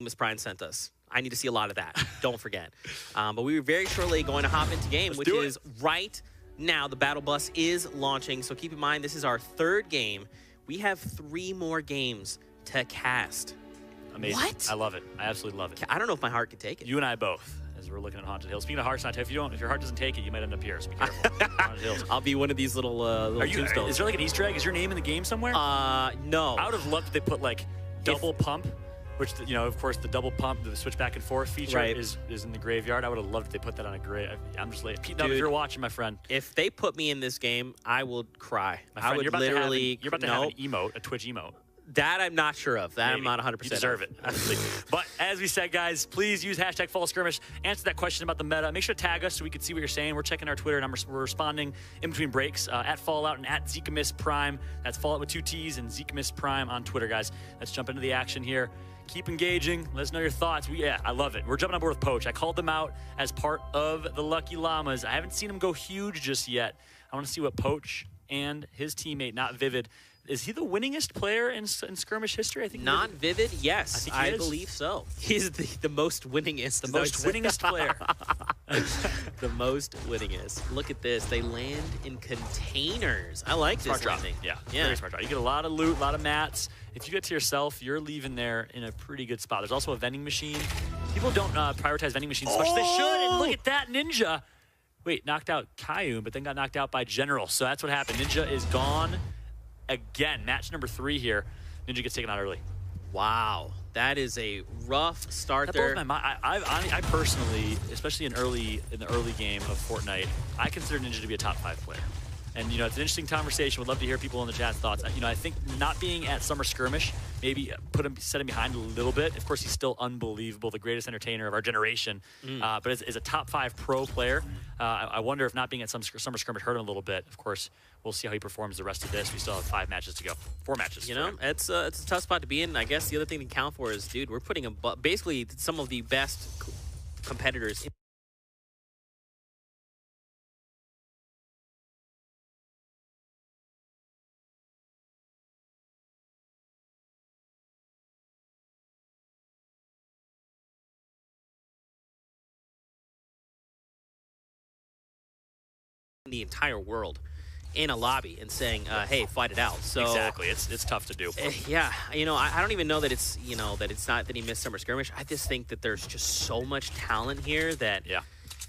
Miss Prime sent us. I need to see a lot of that. Don't forget. But we were very shortly going to hop into game, which is right now. The Battle Bus is launching. So keep in mind, this is our 3rd game. We have 3 more games to cast. Amazing. What? I love it. I absolutely love it. I don't know if my heart can take it. You and I both, as we're looking at Haunted Hills. Speaking of hearts not, if your heart doesn't take it, you might end up here. So be careful. Haunted Hills. I'll be one of these little tombstones. Is there like an Easter egg? Is your name in the game somewhere? No. I would have loved if they put like double pump, which, you know, of course, the double pump, the switch back and forth feature is in the graveyard. I would have loved if they put that on a grave. I'm just late. Pete, if you're watching, my friend. If they put me in this game, I will cry. My friend, I would you're literally. You're about to have an emote, a Twitch emote. That I'm not sure of. That Maybe. I'm not 100%. You deserve it. But as we said, guys, please use hashtag Follow Skirmish. Answer that question about the meta. Make sure to tag us so we can see what you're saying. We're checking our Twitter, and we're responding in between breaks at Fallout and at Zekimis Prime. That's Fallout with 2 T's and Zekimis Prime on Twitter, guys. Let's jump into the action here. Keep engaging. Let us know your thoughts. Yeah, I love it. We're jumping on board with Poach. I called them out as part of the Lucky Llamas. I haven't seen him go huge just yet. I want to see what Poach and his teammate, Not Vivid. Is he the winningest player in Skirmish history? I think. Not Vivid, yes. I believe so. He's the most winningest. The most winningest player. The most winningest. Look at this. They land in containers. I like this landing. Yeah, very smart drop. You get a lot of loot, a lot of mats. If you get to yourself, you're leaving there in a pretty good spot. There's also a vending machine. People don't prioritize vending machines as much as they should. And look at that, Ninja. Wait, knocked out Kayun, but then got knocked out by General. So that's what happened. Ninja is gone. Again, match number 3 here. Ninja gets taken out early. Wow, that is a rough start there. That blows my mind. I personally, especially in the early game of Fortnite, I consider Ninja to be a top 5 player. And, you know, it's an interesting conversation. Would love to hear people in the chat's thoughts. You know, I think not being at Summer Skirmish maybe set him behind a little bit. Of course, he's still unbelievable, the greatest entertainer of our generation. But as a top 5 pro player, I wonder if not being at Summer Skirmish hurt him a little bit. Of course, we'll see how he performs the rest of this. We still have 5 matches to go. 4 matches. You know, it's a tough spot to be in. I guess the other thing to count for is, dude, we're putting basically some of the best competitors in the entire world in a lobby and saying, hey, fight it out. So exactly, it's tough to do. Yeah, you know, I don't even know that it's, you know, that it's not that he missed Summer Skirmish. I just think that there's just so much talent here that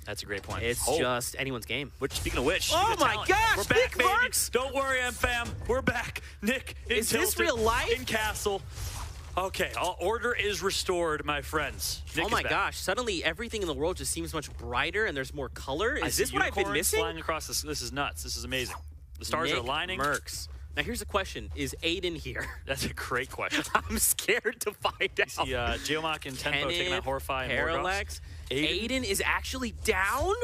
that's a great point. It's just anyone's game. Speaking of which, oh my gosh, we're back, baby. Marks. Don't worry, fam. We're back. Nick, is this real life? In Castle. Okay, order is restored, my friends. Nick, oh my gosh, suddenly everything in the world just seems much brighter and there's more color. Is this what I've been missing? Flying across this. This is nuts. This is amazing. The stars are aligning. Mercs. Now here's a question: is Aiden here? That's a great question. I'm scared to find out. See, Jaomock and Tenpo taking out Horrify and Parallax. Aiden is actually down.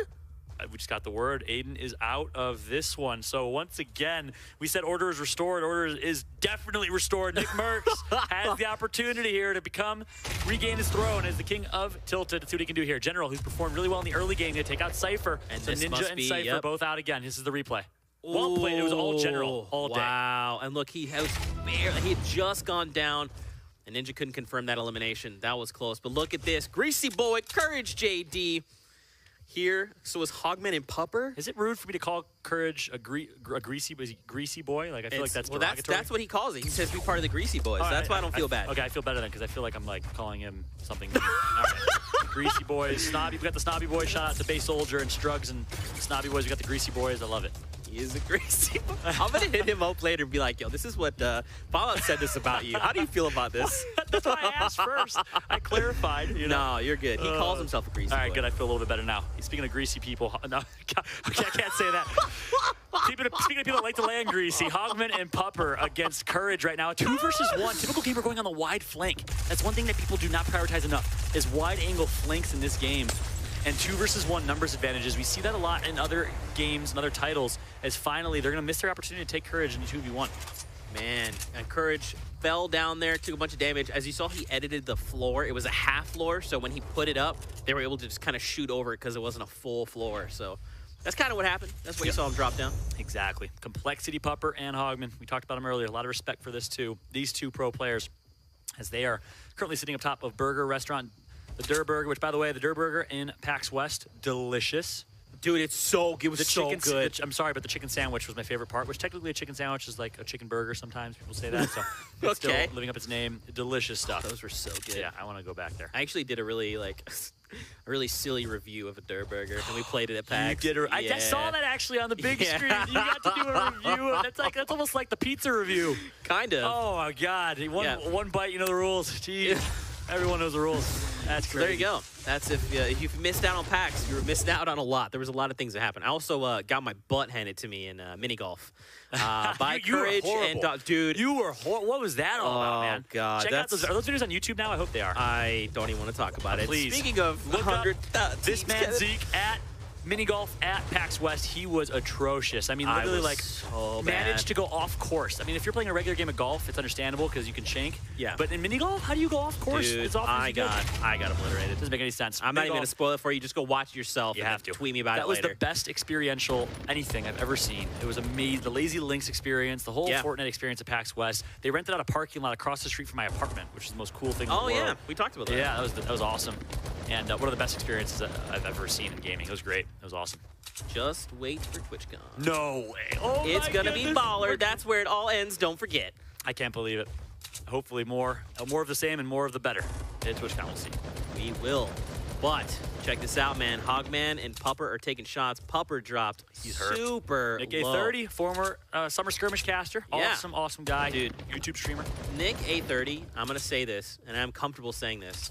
We just got the word. Aiden is out of this one. So once again, we said order is restored. Order is definitely restored. Nick Mercs has the opportunity here to regain his throne as the king of Tilted. Let's see what he can do here. General, who's performed really well in the early game, to take out Cypher. And so Ninja and Cypher both out again. This is the replay. Well played. It was all General all day. Wow. And look, he had just gone down. And Ninja couldn't confirm that elimination. That was close. But look at this. Greasy Boy, Courage JD. Here, so is Hogman and Pupper. Is it rude for me to call Courage a greasy boy? Like I feel like that's derogatory. That's what he calls it. He says be part of the Greasy Boys. That's why I don't feel bad. Okay, I feel better then because I feel like I'm like calling him something. All right. Greasy Boys, Snobby. We got the Snobby Boys. Shout out to Bay Soldier and Strugs and Snobby Boys. We got the Greasy Boys. I love it. He is a Greasy Boy. I'm gonna hit him up later and be like, yo, this is what Fallout said this about you. How do you feel about this? That's why I asked first. I clarified. You know? No, you're good. He calls himself a Greasy Boy. All right, good. I feel a little bit better now. Speaking of greasy people, no, okay, I can't say that. Speaking of people that like to land greasy, Hogman and Pupper against Courage right now. 2 versus 1. Typical gamer going on the wide flank. That's one thing that people do not prioritize enough, is wide angle flanks in this game. And 2 versus 1 numbers advantages. We see that a lot in other games and other titles, as finally they're going to miss their opportunity to take Courage in 2v1. Man, and Courage fell down there, took a bunch of damage. As you saw, he edited the floor. It was a half floor, so when he put it up, they were able to just kind of shoot over it because it wasn't a full floor. So that's kind of what happened. That's what you saw him drop down. Exactly. Complexity, Pupper, and Hogman. We talked about him earlier. A lot of respect for this too. These 2 pro players. as they are currently sitting up top of burger restaurant, the Durr Burger, which, by the way, the Durr Burger in PAX West, delicious. Dude, it's so good. It was so good. I'm sorry, but the chicken sandwich was my favorite part, which technically a chicken sandwich is like a chicken burger sometimes. People say that, so it's still living up its name. Delicious stuff. Those were so good. Yeah, I want to go back there. I actually did a really, like, a really silly review of a Durr Burger, and we played it at PAX. You did I saw that actually on the big screen. You got to do a review. That's almost like the pizza review. Kind of. Oh, my God. One bite, you know the rules. Jeez. Everyone knows the rules. That's crazy. So there you go. That's if you've missed out on PAX, you were missing out on a lot. There was a lot of things that happened. I also got my butt handed to me in mini golf by Courage and dude. You were horrible. What was that all about, man? Oh God! Check out those. Are those videos on YouTube now? I hope they are. I don't even want to talk about it. Please. Speaking of 100, this man Zeke at mini golf at PAX West, he was atrocious. I mean, literally, managed to go off course. I mean, if you're playing a regular game of golf, it's understandable because you can shank. Yeah. But in mini golf, how do you go off course? Dude, it's I got obliterated. Doesn't make any sense. I'm not even gonna spoil it for you. Just go watch it yourself. You have to tweet me about it later. That was the best experiential anything I've ever seen. It was amazing. The Lazy Links experience, the whole Fortnite experience at PAX West. They rented out a parking lot across the street from my apartment, which is the most cool thing in the world. Yeah, we talked about that. Yeah, that was awesome. And one of the best experiences that I've ever seen in gaming. It was great. It was awesome. Just wait for TwitchCon. No way. Oh, it's gonna be baller. That's where it all ends. Don't forget. I can't believe it. Hopefully more of the same and more of the better. At TwitchCon, we'll see. We will. But check this out, man. Hogman and Pupper are taking shots. Pupper dropped super Nick low. A30, former Summer Skirmish caster. Awesome, awesome guy. Dude. YouTube streamer. Nick A30, I'm going to say this, and I'm comfortable saying this.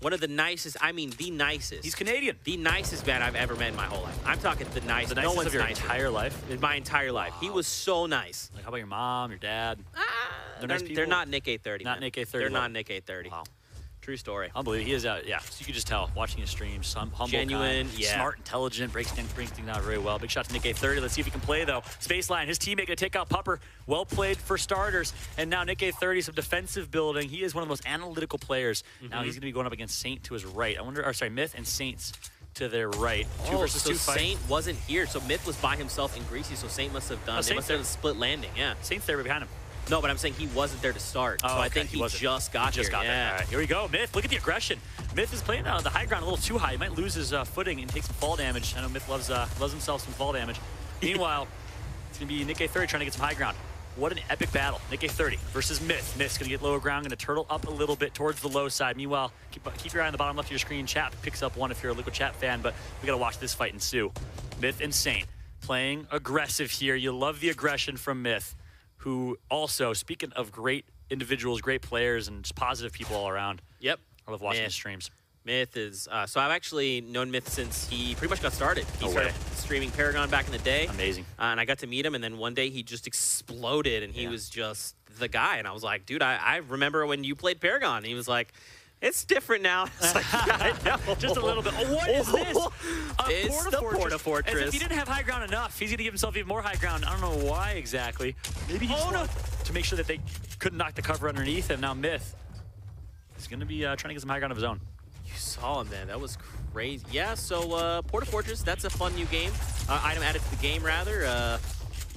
One of the nicest, I mean the nicest. He's Canadian. The nicest man I've ever met in my whole life. I'm talking the nicest. The nicest of your entire life? In my entire life. He was so nice. Like, how about your mom, your dad? They're not Nick A30. Not Nick A30. They're not Nick A30. Wow. True story. Unbelievable. He is, so you could just tell, watching his streams, humble, genuine, kind, smart, intelligent, breaks things down very well. Big shot to Nick A30. Let's see if he can play, though. Spaceline, his teammate going to take out Pupper. Well played for starters. And now Nick A30, some defensive building. He is one of the most analytical players. Now he's going to be going up against Saint to his right. Myth and Saints to their right. 2 versus 2 fight. Saint wasn't here, so Myth was by himself in Greasy, so Saint must have done. They must have split landing, yeah. Saint's there behind him. No, but I'm saying he wasn't there to start. So I think he just got here. There. All right, here we go. Myth, look at the aggression. Myth is playing the high ground a little too high. He might lose his footing and take some fall damage. I know Myth loves himself some fall damage. Meanwhile, it's going to be Nick A30 trying to get some high ground. What an epic battle. Nick A30 versus Myth. Myth's going to get lower ground, going to turtle up a little bit towards the low side. Meanwhile, keep your eye on the bottom left of your screen. Chat picks up one if you're a Liquid Chat fan, but we got to watch this fight ensue. Myth and Saint playing aggressive here. You love the aggression from Myth, who also, speaking of great individuals, great players, and just positive people all around. Yep. I love watching his streams. Myth is, so I've actually known Myth since he pretty much got started. He started streaming Paragon back in the day. Amazing. And I got to meet him, and then one day he just exploded, and he was just the guy. And I was like, dude, I remember when you played Paragon. And he was like, it's different now. It's like, I know. Just a little bit. Oh, what is this? It's the Porta Fortress. As if he didn't have high ground enough, he's going to give himself even more high ground. I don't know why exactly. Maybe he just wanted to make sure that they couldn't knock the cover underneath him. Now Myth is going to be trying to get some high ground of his own. You saw him, man. That was crazy. Yeah, so Porta Fortress, that's a fun new game. Item added to the game, rather.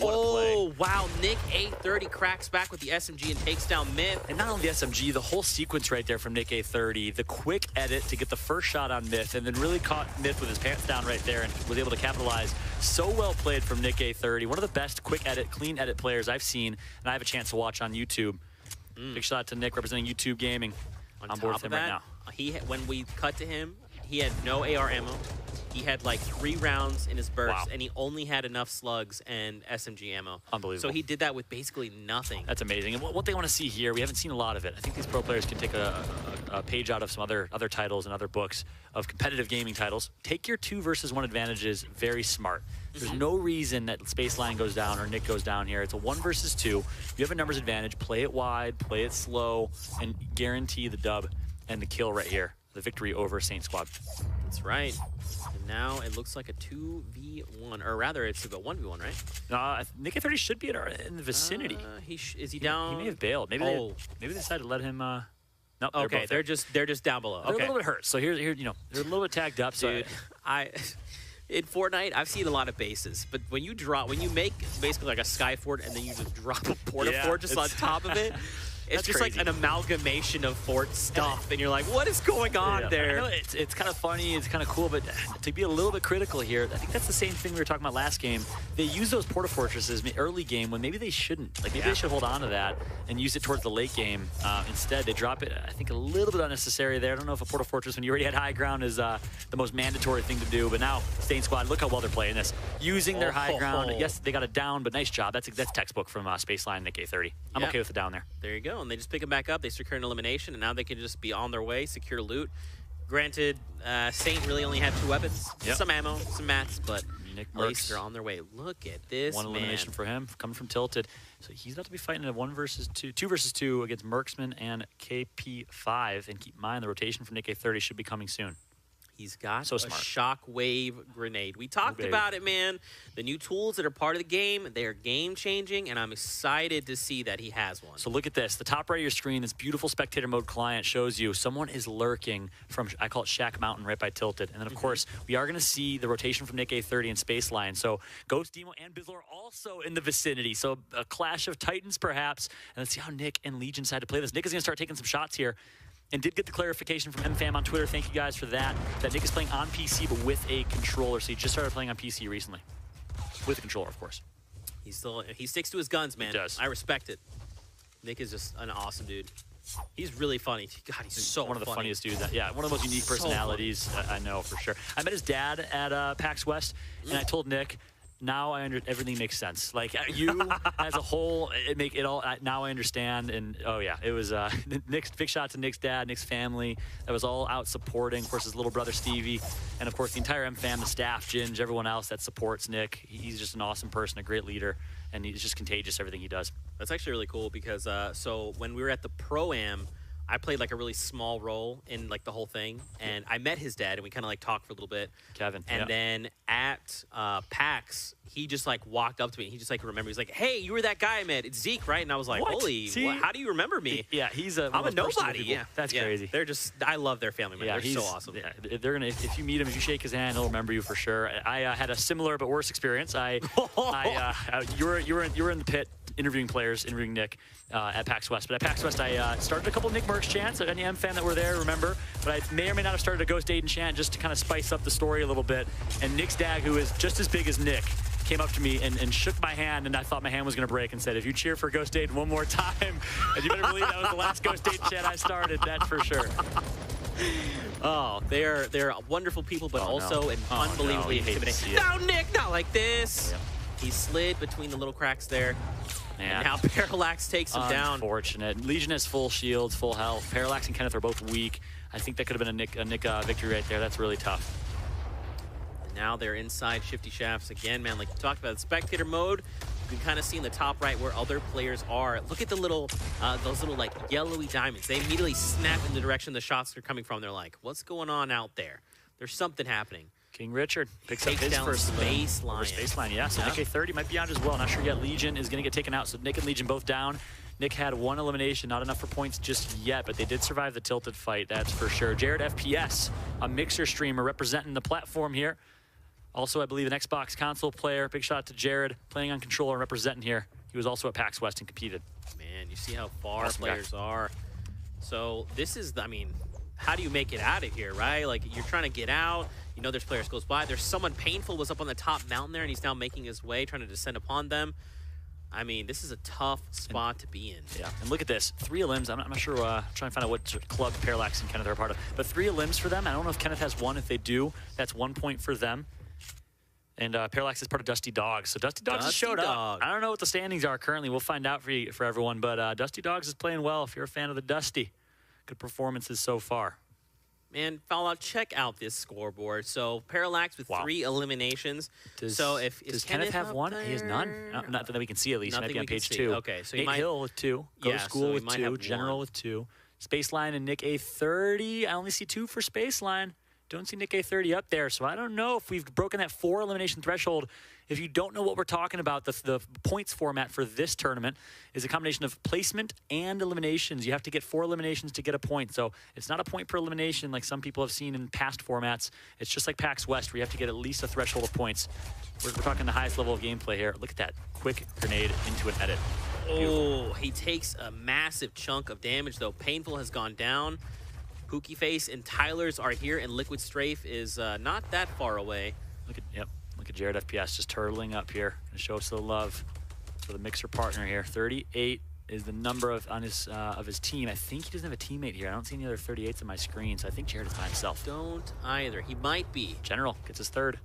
Wow. Nick A30 cracks back with the SMG and takes down Myth. And not only the SMG, the whole sequence right there from Nick A30, the quick edit to get the first shot on Myth, and then really caught Myth with his pants down right there and was able to capitalize. So well played from Nick A30. One of the best quick edit, clean edit players I've seen, and I have a chance to watch on YouTube. Big shout out to Nick representing YouTube Gaming. On board with him right now. When we cut to him, he had no AR ammo. He had like 3 rounds in his burst, and he only had enough slugs and SMG ammo. Unbelievable. So he did that with basically nothing. That's amazing. And what they want to see here, we haven't seen a lot of it. I think these pro players can take a page out of some other titles and other books of competitive gaming titles. Take your 2 versus 1 advantages very smart. There's no reason that Spaceline goes down or Nick goes down here. It's a 1 versus 2. You have a numbers advantage. Play it wide, play it slow, and guarantee the dub and the kill right here. The victory over Saint Squad. That's right. And now it looks like a 2v1, or rather it's a 1v1, right? Nick A30 should be in the vicinity. Is he down? He may have bailed. Maybe they decided to let him. No, okay, they're just down below. They're a little bit hurt. So here, they're a little bit tagged up. Dude, in Fortnite, I've seen a lot of bases, but when you make basically like a sky fort and then you just drop a Porta Fortress on top of it, It's just crazy. like an amalgamation of Fort stuff, and you're like, what is going on there? I know it's kind of funny, it's kind of cool, but to be a little bit critical here, I think that's the same thing we were talking about last game. They use those Porta Fortresses early game when maybe they shouldn't. Like, maybe they should hold on to that and use it towards the late game. Instead, they drop it, I think, a little bit unnecessary there. I don't know if a Porta Fortress, when you already had high ground, is the most mandatory thing to do, but now, Stain Squad, look how well they're playing this. Using their high ground. Yes, they got it down, but nice job. That's textbook from Spaceline Nick A30. I'm okay with it down there. There you go. And they just pick them back up. They secure an elimination, and now they can just be on their way, secure loot. Granted, Saint really only had 2 weapons, some ammo, some mats, but at least they're on their way. Look at this, One elimination for him, coming from Tilted. So he's about to be fighting a 2 versus 2 against Merksman and KP5. And keep in mind, the rotation from Nick A30 should be coming soon. He's got so a smart. shockwave grenade. We talked about it, man. The new tools that are part of the game, they are game-changing, and I'm excited to see that he has one. So look at this. The top right of your screen, this beautiful spectator mode client shows you someone is lurking from, I call it Shack Mountain, right by Tilted. And then, of course, we are going to see the rotation from Nick A30 and Spaceline. So Ghost, Demo, and Bizzle are also in the vicinity. So a clash of titans, perhaps. And let's see how Nick and Legion decide to play this. Nick is going to start taking some shots here. And did get the clarification from MFam on Twitter. Thank you guys for that. That Nick is playing on PC, but with a controller. So he just started playing on PC recently. With a controller, of course. He sticks to his guns, man. He does. I respect it. Nick is just an awesome dude. He's really funny. God, he's so one of the funny. funniest dudes. Yeah, one of the most unique personalities I know for sure. I met his dad at PAX West, and I told Nick, now everything makes sense. Like, you as a whole, now I understand. And oh yeah, it was Nick's big shout to Nick's dad, Nick's family. That was all out supporting. Of course, his little brother Stevie, and of course the entire M fam, the staff, Ginge, everyone else that supports Nick. He's just an awesome person, a great leader, and he's just contagious. Everything he does. That's actually really cool because so when we were at the Pro-Am, I played like a really small role in like the whole thing, and I met his dad, and we kind of like talked for a little bit. Kevin. And then at PAX, he just like walked up to me. He just like remembered. He's like, "Hey, you were that guy I met. It's Zeke, right?" And I was like, What? "Holy, how do you remember me?" Yeah, I'm a nobody. Yeah, that's crazy. They're just, I love their family, man. Yeah, they're so awesome. Yeah, they're gonna. If you meet him, if you shake his hand, he'll remember you for sure. I had a similar but worse experience. You were in the pit interviewing players, interviewing Nick at PAX West. But at PAX West, I started a couple Nick Mercs chants. Any M fan that were there, remember? But I may or may not have started a Ghost Aiden chant just to kind of spice up the story a little bit. And Nick's dad, who is just as big as Nick, came up to me and shook my hand, and I thought my hand was going to break, and said, "If you cheer for Ghost Aiden one more time," and you better believe that was the last Ghost Aiden chant I started, that's for sure. Oh, they're wonderful people, but also unbelievably intimidating. No, Nick, not like this. Yep. He slid between the little cracks there. And now Parallax takes him down. Unfortunate. Legion has full shields, full health. Parallax and Kenneth are both weak. I think that could have been a Nick victory right there. That's really tough. And now they're inside Shifty Shafts again, man. Like you talked about, spectator mode. You can kind of see in the top right where other players are. Look at the little, those little like yellowy diamonds. They immediately snap in the direction the shots are coming from. They're like, "What's going on out there? There's something happening." King Richard picks up his first Spaceline. Spaceline, yeah. So Nick A30 might be out as well. Not sure yet. Legion is going to get taken out. So Nick and Legion both down. Nick had 1 elimination, not enough for points just yet, but they did survive the Tilted fight, that's for sure. Jared FPS, a Mixer streamer representing the platform here. Also, I believe an Xbox console player. Big shout out to Jared, playing on controller and representing here. He was also at PAX West and competed. Man, you see how far players are. So this is, I mean, how do you make it out of here, right? Like, you're trying to get out. You know there's players close by. There's someone painful was up on the top mountain there, and he's now making his way, trying to descend upon them. I mean, this is a tough spot to be in. Yeah, and look at this. 3 elims. I'm not sure. Trying to find out what club Parallax and Kenneth are a part of. But 3 elims for them. I don't know if Kenneth has 1. If they do, that's 1 point for them. And Parallax is part of Dusty Dogs. So Dusty Dogs has showed up. I don't know what the standings are currently. We'll find out for everyone. But Dusty Dogs is playing well if you're a fan of the Dusty. Good performances so far. Man, Fallout, check out this scoreboard. So Parallax with 3 eliminations. Does Kenneth have 1? He has none? Not that we can see at least. Nothing he might be on page 2. Okay, so Nate Hill with 2. Go School with 2. General with 2. Spaceline and Nick A30. I only see 2 for Spaceline. Don't see Nick A30 up there, so I don't know if we've broken that 4 elimination threshold. If you don't know what we're talking about, the points format for this tournament is a combination of placement and eliminations. You have to get 4 eliminations to get a point, so it's not a point per elimination like some people have seen in past formats. It's just like PAX West, where you have to get at least a threshold of points. We're talking the highest level of gameplay here. Look at that quick grenade into an edit. Oh, he takes a massive chunk of damage, though. Painful has gone down. Pookie Face and Tyler's are here, and Liquid Strafe is not that far away. Look at Jared FPS just turtling up here. Gonna show us the love for the mixer partner here. 38 is the number of his team. I think he doesn't have a teammate here. I don't see any other 38s on my screen, so I think Jared is by himself. Don't either. He might be. General gets his 3rd.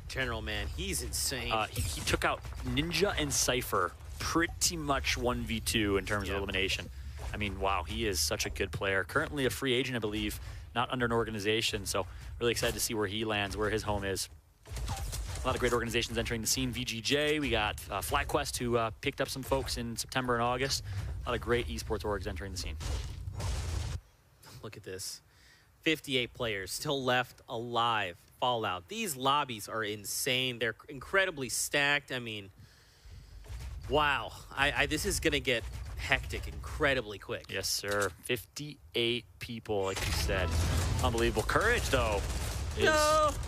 General, man, he's insane. He took out Ninja and Cypher pretty much 1v2 in terms of elimination. I mean, wow, he is such a good player. Currently a free agent, I believe, not under an organization. So really excited to see where he lands, where his home is. A lot of great organizations entering the scene. VGJ, we got FlyQuest, who picked up some folks in September and August. A lot of great esports orgs entering the scene. Look at this. 58 players still left alive. Fallout. These lobbies are insane. They're incredibly stacked. I mean, wow. This is going to get hectic incredibly quick. Yes, sir. 58 people, like you said. Unbelievable. Courage, though, is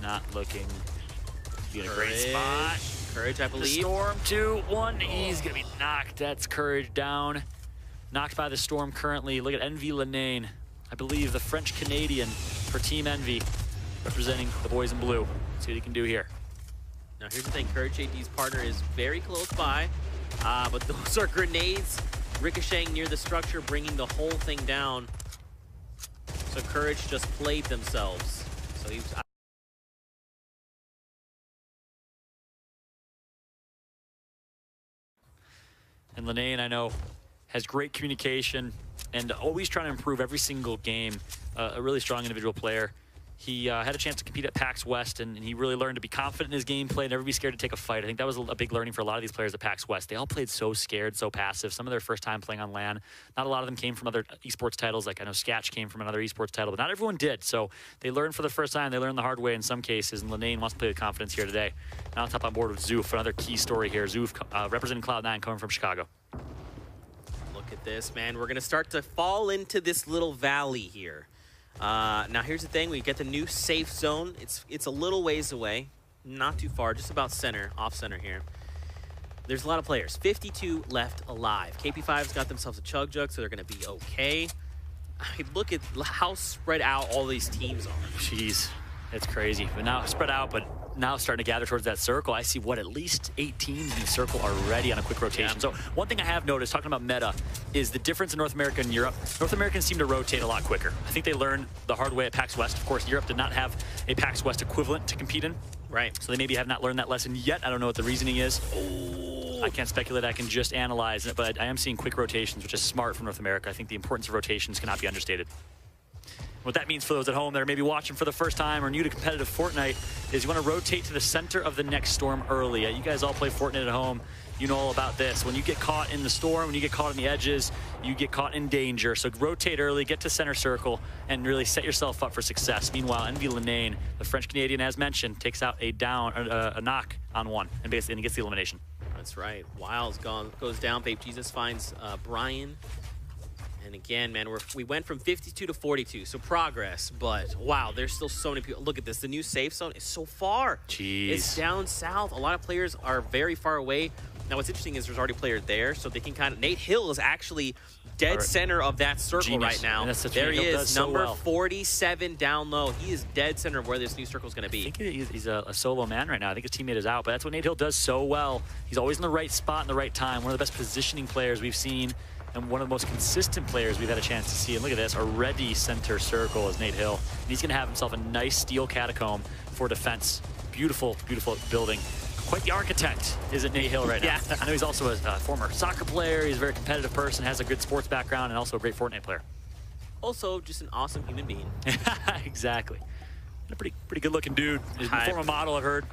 not looking to be in a great spot. Courage, I believe. The Storm 2-1. He's going to be knocked. That's Courage down. Knocked by the Storm currently. Look at Envy Lenane. I believe the French-Canadian for Team Envy, representing the boys in blue. Let's see what he can do here. Now, here's the thing. Courage AD's partner is very close by, but those are grenades ricocheting near the structure, bringing the whole thing down. So Courage just played themselves. So he's... And Lenane, I know, has great communication and always trying to improve every single game. A really strong individual player. He had a chance to compete at PAX West, and he really learned to be confident in his gameplay, never be scared to take a fight. I think that was a big learning for a lot of these players at PAX West. They all played so scared, so passive. Some of their first time playing on LAN. Not a lot of them came from other esports titles. Like I know Skatch came from another esports title, but not everyone did. So they learned for the first time. They learned the hard way in some cases, and Lenane wants to play with confidence here today. Now on top on board with Zoof, another key story here. Zoof representing Cloud9, coming from Chicago. Look at this, man. We're going to start to fall into this little valley here. Now here's the thing, we get the new safe zone. It's a little ways away, not too far, just about center, off center here. There's a lot of players, 52 left alive. KP5's got themselves a chug jug, so they're gonna be okay. I mean, look at how spread out all these teams are. Jeez, it's crazy. But now spread out, but now starting to gather towards that circle. I see at least 8 teams in the circle already on a quick rotation. Yeah. So one thing I have noticed, talking about meta, is the difference in North America and Europe. North Americans seem to rotate a lot quicker. I think they learned the hard way at PAX West. Of course, Europe did not have a PAX West equivalent to compete in. Right. So they maybe have not learned that lesson yet. I don't know what the reasoning is. Oh. I can't speculate. I can just analyze it. But I am seeing quick rotations, which is smart from North America. I think the importance of rotations cannot be understated. What that means for those at home that are maybe watching for the first time or new to competitive Fortnite is you want to rotate to the center of the next storm early. You guys all play Fortnite at home. You know all about this. When you get caught in the storm, when you get caught on the edges, you get caught in danger. So rotate early, get to center circle, and really set yourself up for success. Meanwhile, Envy Lenane, the French-Canadian, as mentioned, takes out a knock on one, and basically gets the elimination. That's right. Wiles goes down. Babe Jesus finds Brian. And again, man, we went from 52 to 42, so progress. But wow, there's still so many people. Look at this. The new safe zone is so far. Jeez. It's down south. A lot of players are very far away. Now, what's interesting is there's already a player there, so they can kind of... Nate Hill is actually dead center of that circle right now. There he is, number 47 down low. He is dead center of where this new circle is going to be. I think he's a solo man right now. I think his teammate is out, but that's what Nate Hill does so well. He's always in the right spot in the right time. One of the best positioning players we've seen, and one of the most consistent players we've had a chance to see. And look at this, already center circle is Nate Hill. And he's going to have himself a nice steel catacomb for defense. Beautiful, beautiful building. Quite the architect is at Nate Hill right now. Yeah. I know he's also a former soccer player. He's a very competitive person, has a good sports background, and also a great Fortnite player. Also, just an awesome human being. Exactly. A pretty good-looking dude. He's a former model, I've heard.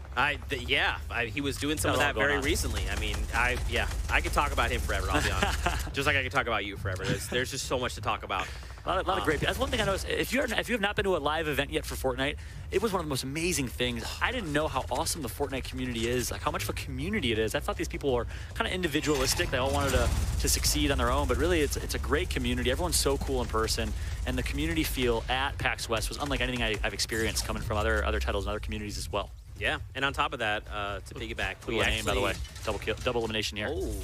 He was doing some of that very recently. I mean, I could talk about him forever, I'll be honest. Just like I could talk about you forever. There's just so much to talk about. A lot of great. That's one thing I noticed. If you have not been to a live event yet for Fortnite, it was one of the most amazing things. I didn't know how awesome the Fortnite community is, like how much of a community it is. I thought these people were kind of individualistic. They all wanted to succeed on their own, but really it's a great community. Everyone's so cool in person, and the community feel at PAX West was unlike anything I've experienced coming from other titles and other communities as well. Yeah, and on top of that, to piggyback, we actually, actually, by the way, double elimination here. Oh,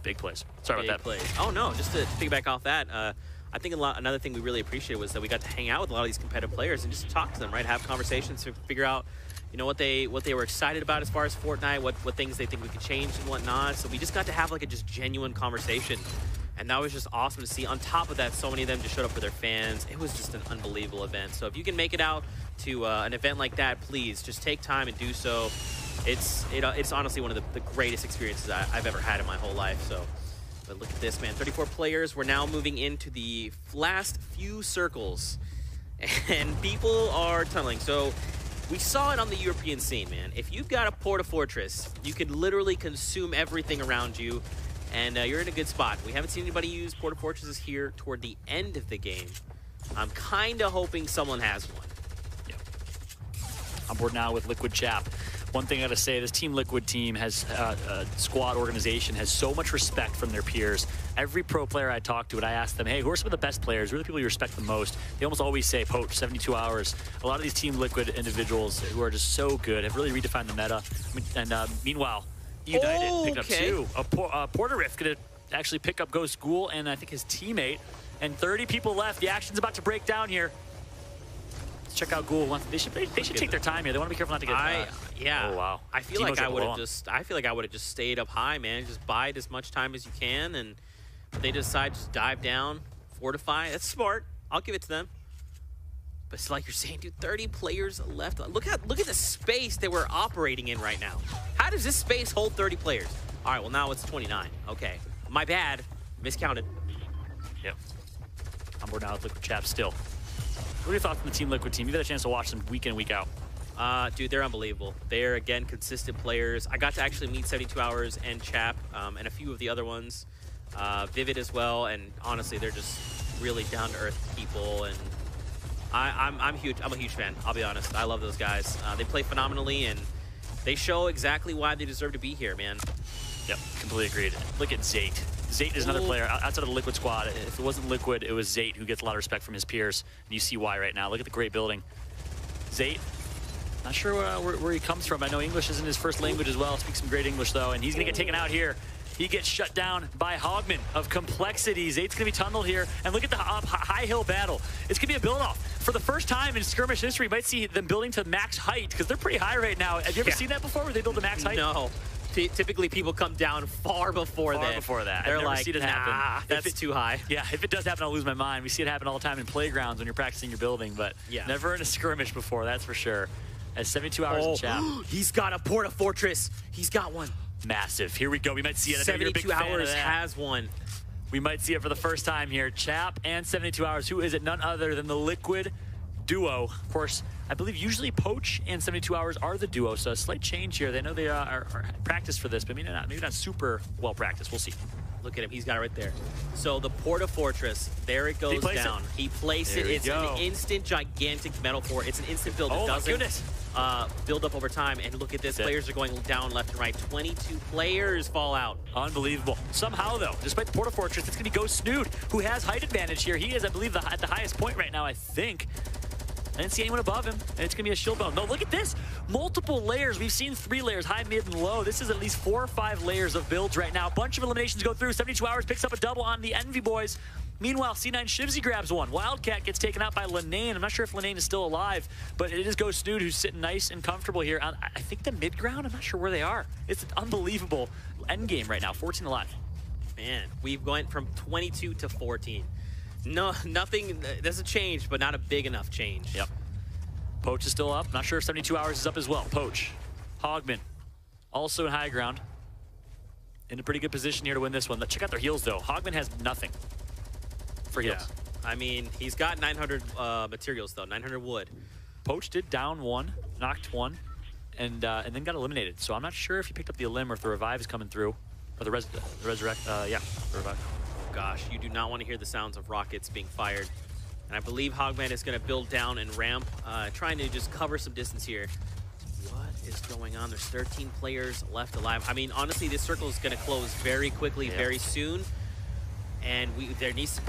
big plays. Sorry about that. Plays. Oh no, just to piggyback off that. I think another thing we really appreciated was that we got to hang out with a lot of these competitive players and just talk to them, right? Have conversations to figure out, you know, what they were excited about as far as Fortnite, what things they think we could change and whatnot. So we just got to have like a just genuine conversation, and that was just awesome to see. On top of that, so many of them just showed up for their fans. It was just an unbelievable event. So if you can make it out to an event like that, please just take time and do so. It's honestly one of the greatest experiences I've ever had in my whole life. So. But look at this, man. 34 players. We're now moving into the last few circles. And people are tunneling. So we saw it on the European scene, man. If you've got a Porta-Fortress, you can literally consume everything around you. And you're in a good spot. We haven't seen anybody use Porta-Fortresses here toward the end of the game. I'm kind of hoping someone has one. Yeah. On board now with Liquid Chap. One thing I gotta say, this Team Liquid team has squad organization has so much respect from their peers. Every pro player I talk to, and I ask them, hey, who are some of the best players? Who are the people you respect the most? They almost always say Poach, 72 hours. A lot of these Team Liquid individuals who are just so good have really redefined the meta. And meanwhile, United picked up two. Porteriff gonna actually pick up Ghost Ghoul and I think his teammate. And 30 people left. The action's about to break down here. Let's check out Ghoul. They should take their time here. They want to be careful not to get. Yeah. Oh wow. I feel like I would have just stayed up high, man. Just bide as much time as you can, and they decide to just dive down, fortify. That's smart. I'll give it to them. But it's like you're saying, dude, 30 players left. Look at the space that we're operating in right now. How does this space hold 30 players? All right, well now it's 29. Okay, my bad. Miscounted. Yep. On board now with Liquid Chap still. What are your thoughts on the Team Liquid team? You've had a chance to watch them week in, week out. Dude, they're unbelievable. They're, again, consistent players. I got to actually meet 72 Hours and Chap and a few of the other ones. Vivid as well, and honestly, they're just really down-to-earth people, and I'm a huge fan, I'll be honest. I love those guys. They play phenomenally, and they show exactly why they deserve to be here, man. Yep, completely agreed. Look at Zate. Zate is another player outside of the Liquid squad. If it wasn't Liquid, it was Zate who gets a lot of respect from his peers. And you see why right now. Look at the great building. Zate, not sure where he comes from. I know English isn't his first language as well. Speaks some great English though, and he's gonna get taken out here. He gets shut down by Hogman of Complexity. Zate's gonna be tunneled here, and look at the high hill battle. It's gonna be a build-off. For the first time in Skirmish history, you might see them building to max height, because they're pretty high right now. Have you ever seen that before, where they build to max height? No. Typically, people come down far before that. They're like, nah, that's too high. Yeah, if it does happen, I'll lose my mind. We see it happen all the time in playgrounds when you're practicing your building, but never in a skirmish before, that's for sure. As 72 Hours in Chap. He's got a Porta-Fortress. He's got one. Massive. Here we go. We might see it. 72 Hours has one. We might see it for the first time here. Chap and 72 Hours. Who is it? None other than the Liquid duo. Of course, I believe usually Poach and 72 Hours are the duo, so a slight change here. They know they are practiced for this, but maybe not super well practiced. We'll see. Look at him. He's got it right there. So the Porta-Fortress, there it goes down. He placed it. It's an instant gigantic metal fort. It's an instant build. It doesn't build up over time. And look at this. Players are going down left and right. 22 players fall out. Unbelievable. Somehow, though, despite the Porta-Fortress, it's going to be Ghost Snood, who has height advantage here. He is, I believe, at the highest point right now, I think. I didn't see anyone above him, and it's going to be a shield bone. No, look at this. Multiple layers. We've seen 3 layers, high, mid, and low. This is at least 4 or 5 layers of builds right now. A bunch of eliminations go through. 72 Hours picks up a double on the Envy Boys. Meanwhile, C9 Shivzy grabs one. Wildcat gets taken out by Linane. I'm not sure if Linane is still alive, but it is Ghost Snood who's sitting nice and comfortable here. I think the mid ground, I'm not sure where they are. It's an unbelievable end game right now, 14 alive. Man, we've went from 22 to 14. No, nothing, there's a change, but not a big enough change. Yep. Poach is still up. Not sure if 72 Hours is up as well. Poach, Hogman, also in high ground. In a pretty good position here to win this one. Let's check out their heals, though. Hogman has nothing for heals. I mean, he's got 900 materials, though. 900 wood. Poach did down one, knocked one, and then got eliminated. So I'm not sure if he picked up the elim or if the revive is coming through. Or the resurrect, the revive. gosh, you do not want to hear the sounds of rockets being fired. And I believe Hogman is going to build down and ramp, trying to just cover some distance here. What is going on? There's 13 players left alive. I mean, honestly, this circle is going to close very quickly, very soon. And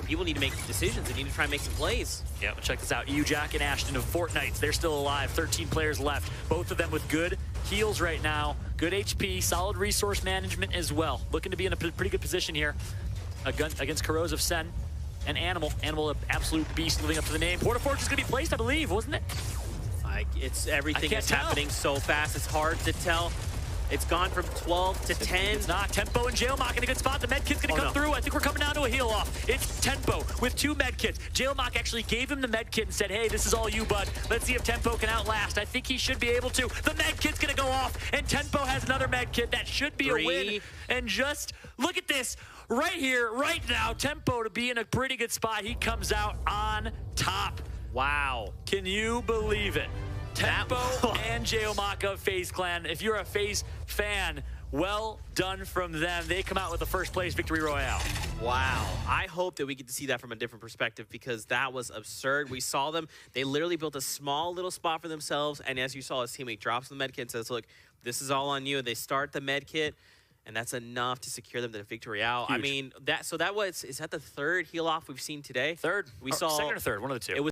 people need to make decisions. They need to try and make some plays. Yeah, check this out. Jack and Ashton of Fortnite. They're still alive. 13 players left. Both of them with good heals right now. Good HP, solid resource management as well. Looking to be in a pretty good position here against Corrosive Sen and Animal. Animal, an absolute beast living up to the name. Porta Forge is going to be placed, I believe, wasn't it? It's everything is happening so fast. It's hard to tell. It's gone from 12 to 10. It's not. Tenpo and Jaomock in a good spot. The med kit's going to come through. I think we're coming down to a heal off. It's Tenpo with 2 med kits. Jaomock actually gave him the med kit and said, hey, this is all you, bud. Let's see if Tenpo can outlast. I think he should be able to. The med kit's going to go off, and Tenpo has another med kit. That should be a win. And just look at this. Right here, right now, Tenpo to be in a pretty good spot. He comes out on top. Wow. Can you believe it? Tenpo and Jaomock of Faze Clan. If you're a Faze fan, well done from them. They come out with the first place victory royale. Wow. I hope that we get to see that from a different perspective because that was absurd. We saw them. They literally built a small little spot for themselves. And as you saw, his teammate drops the med kit and says, look, this is all on you. They start the med kit. And that's enough to secure them to the victory royale. I mean, is that the third heal off we've seen today? Third. We saw second or third, one of the two. It was